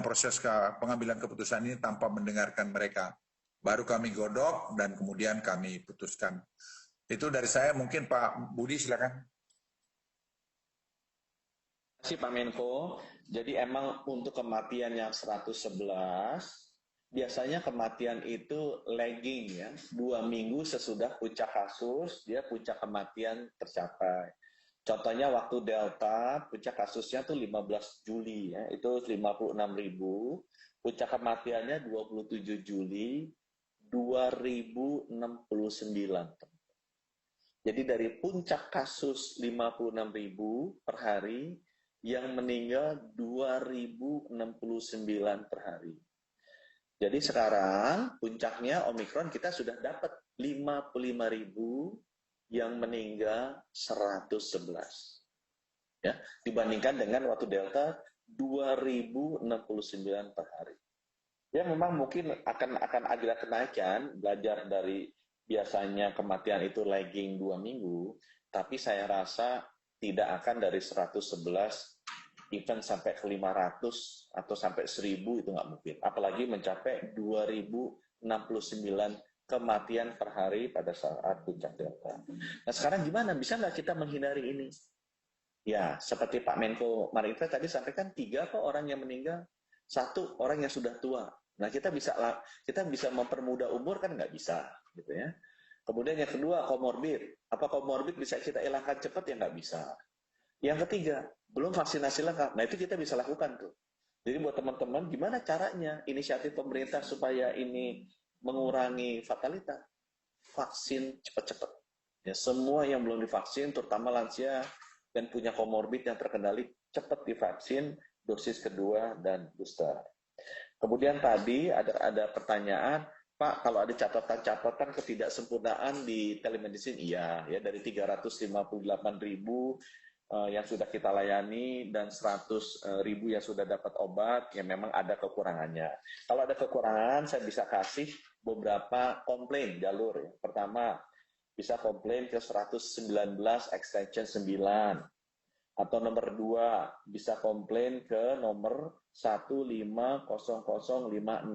keputusan ini tanpa mendengarkan mereka. Baru kami godok dan kemudian kami putuskan. Itu dari saya, mungkin Pak Budi silakan. Terima kasih Pak Menko. Jadi emang untuk kematian yang 111, biasanya kematian itu lagging ya. 2 minggu sesudah puncak kasus, dia puncak kematian tercapai. Contohnya waktu Delta, puncak kasusnya tuh 15 Juli ya, itu 56.000. Puncak kematiannya 27 Juli, 2069. Jadi dari puncak kasus 56.000 per hari, yang meninggal 2069 per hari. Jadi sekarang puncaknya Omikron kita sudah dapat 55.000, yang meninggal 111. Ya, dibandingkan dengan waktu Delta 2069 per hari. Ya memang mungkin akan ada kenaikan, belajar dari biasanya kematian itu lagging 2 minggu, tapi saya rasa tidak akan dari 111 even sampai ke 500 atau sampai 1000 itu nggak mungkin. Apalagi mencapai 2069 kematian per hari pada saat puncak Delta. Nah sekarang gimana? Bisa nggak kita menghindari ini? Ya, seperti Pak Menko Marinvest tadi sampaikan, 3 kok orang yang meninggal, 1 orang yang sudah tua. Nah kita bisa mempermudah umur kan nggak bisa, gitu ya. Kemudian yang kedua komorbid. Apa komorbid bisa kita hilangkan cepat? Ya nggak bisa. Yang ketiga, belum vaksinasi lengkap. Nah itu kita bisa lakukan tuh. Jadi buat teman-teman, gimana caranya inisiatif pemerintah supaya ini mengurangi fatalitas? Vaksin cepat-cepat. Ya, semua yang belum divaksin, terutama lansia dan punya komorbid yang terkendali, cepat divaksin dosis kedua dan booster. Kemudian tadi ada pertanyaan, Pak, kalau ada catatan-catatan ketidaksempurnaan di telemedicine, iya, ya dari 358.000 yang sudah kita layani dan 100.000 yang sudah dapat obat, ya memang ada kekurangannya. Kalau ada kekurangan, saya bisa kasih beberapa komplain jalur. Ya. Pertama, bisa komplain ke 119 extension 9. Atau nomor 2, bisa komplain ke nomor 1500567.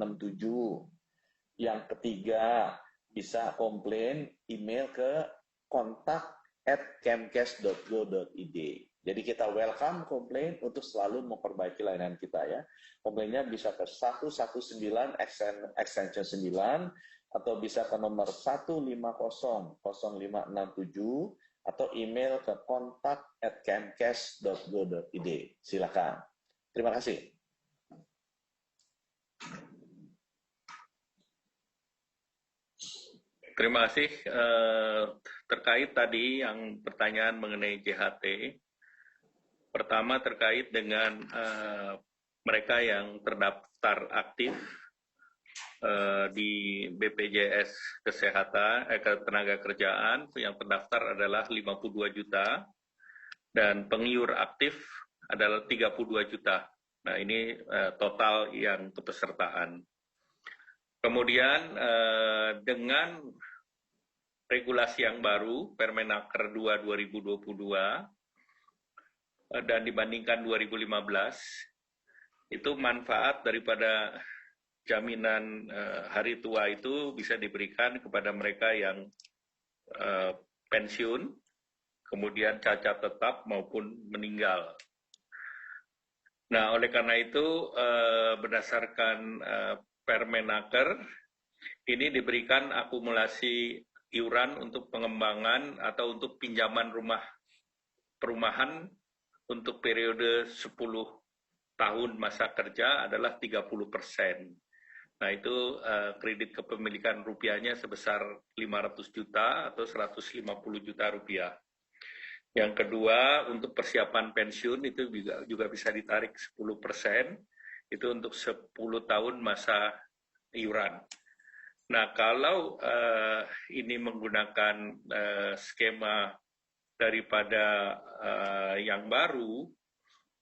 Yang ketiga, bisa komplain email ke kontak@kemkes.go.id. Jadi kita welcome komplain untuk selalu memperbaiki layanan kita ya. Komplainnya bisa ke 119 extension 9 atau bisa ke nomor 1500567 atau email ke kontak@kemkes.go.id. Silakan. Terima kasih. Terima kasih. Terkait tadi yang pertanyaan mengenai JHT, pertama terkait dengan mereka yang terdaftar aktif di BPJS Kesehatan, Ketenaga Kerjaan, yang terdaftar adalah 52 juta, dan pengiur aktif adalah 32 juta. Nah ini total yang kepesertaan. Kemudian dengan regulasi yang baru, Permenaker 2 2022, dan dibandingkan 2015, itu manfaat daripada jaminan hari tua itu bisa diberikan kepada mereka yang pensiun, kemudian cacat tetap maupun meninggal. Nah, oleh karena itu berdasarkan Permenaker, ini diberikan akumulasi iuran untuk pengembangan atau untuk pinjaman perumahan untuk periode 10 tahun masa kerja adalah 30%. Nah, itu kredit kepemilikan rupiahnya sebesar 500 juta atau 150 juta rupiah. Yang kedua, untuk persiapan pensiun itu juga bisa ditarik 10%, itu untuk 10 tahun masa iuran. Nah, kalau ini menggunakan skema daripada yang baru,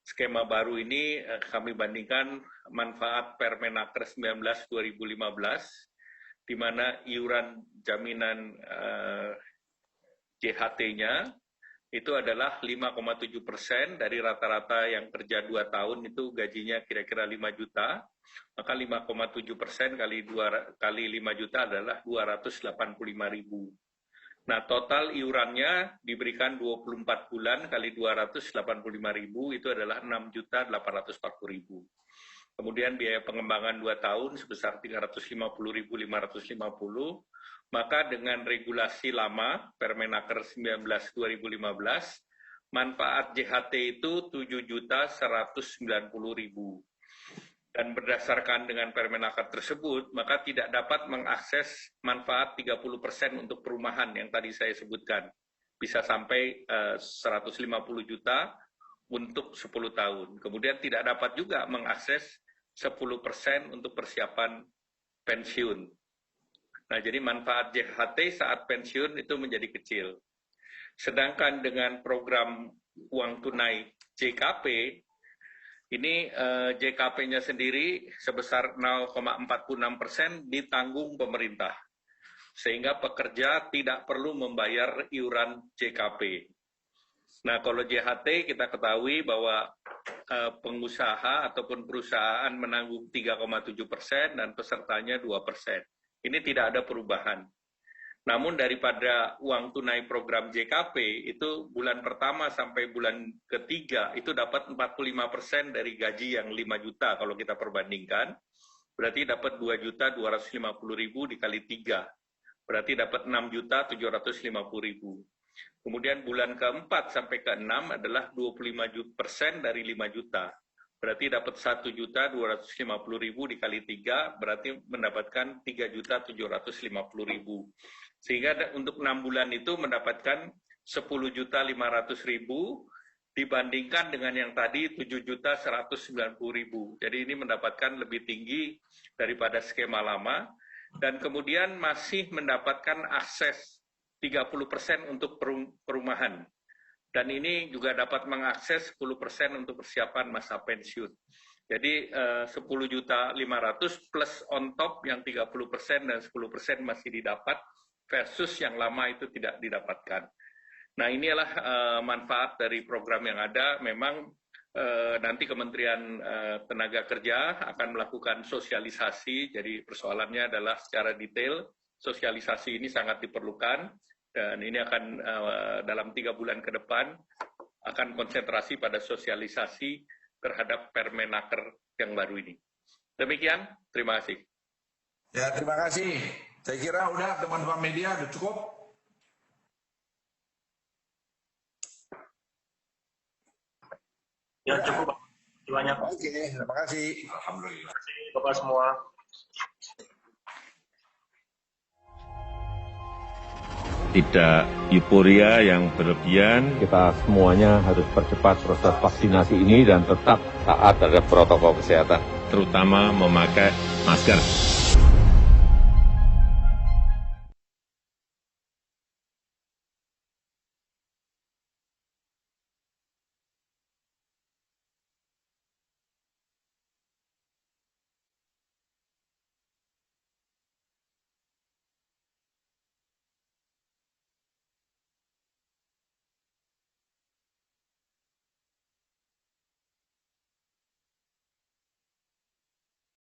skema baru ini kami bandingkan manfaat Permenaker 19/2015, di mana iuran jaminan JHT-nya itu adalah 5,7% dari rata-rata yang kerja 2 tahun itu gajinya kira-kira 5 juta, maka 5,7% kali 5 juta adalah 285.000. Nah, total iurannya diberikan 24 bulan kali 285.000 itu adalah 6.840.000. Kemudian biaya pengembangan 2 tahun sebesar 350.550, maka dengan regulasi lama Permenaker 19/2015, manfaat JHT itu 7.190.000. Dan berdasarkan dengan Permenaker tersebut, maka tidak dapat mengakses manfaat 30% untuk perumahan yang tadi saya sebutkan. Bisa sampai 150 juta untuk 10 tahun. Kemudian tidak dapat juga mengakses 10% untuk persiapan pensiun. Nah, jadi manfaat JHT saat pensiun itu menjadi kecil. Sedangkan dengan program uang tunai JKP, ini JKP-nya sendiri sebesar 0,46% ditanggung pemerintah. Sehingga pekerja tidak perlu membayar iuran JKP. Nah, kalau JHT kita ketahui bahwa pengusaha ataupun perusahaan menanggung 3,7% dan pesertanya 2%. Ini tidak ada perubahan. Namun daripada uang tunai program JKP itu bulan pertama sampai bulan ketiga itu dapat 45% dari gaji yang 5 juta kalau kita perbandingkan. Berarti dapat 2.250.000 dikali 3. Berarti dapat 6.750.000. Kemudian bulan keempat sampai ke-6 adalah 25% dari 5 juta. Berarti dapat 1.250.000 dikali 3, berarti mendapatkan 3.750.000. Sehingga untuk 6 bulan itu mendapatkan 10.500.000 dibandingkan dengan yang tadi 7.190.000. Jadi ini mendapatkan lebih tinggi daripada skema lama dan kemudian masih mendapatkan akses 30% untuk perumahan. Dan ini juga dapat mengakses 10% untuk persiapan masa pensiun. Jadi 10.500.000 plus on top yang 30% dan 10% masih didapat versus yang lama itu tidak didapatkan. Nah, inilah manfaat dari program yang ada. Memang nanti Kementerian Tenaga Kerja akan melakukan sosialisasi. Jadi persoalannya adalah secara detail sosialisasi ini sangat diperlukan. Dan ini akan dalam 3 bulan ke depan akan konsentrasi pada sosialisasi terhadap Permenaker yang baru ini. Demikian, terima kasih. Ya, terima kasih. Saya kira udah teman-teman media, udah cukup. Ya, cukup. Banyak. Oke, terima kasih. Alhamdulillah. Terima kasih Bapak semua. Tidak euforia yang berlebihan. Kita semuanya harus percepat proses vaksinasi ini dan tetap taat terhadap protokol kesehatan. Terutama memakai masker.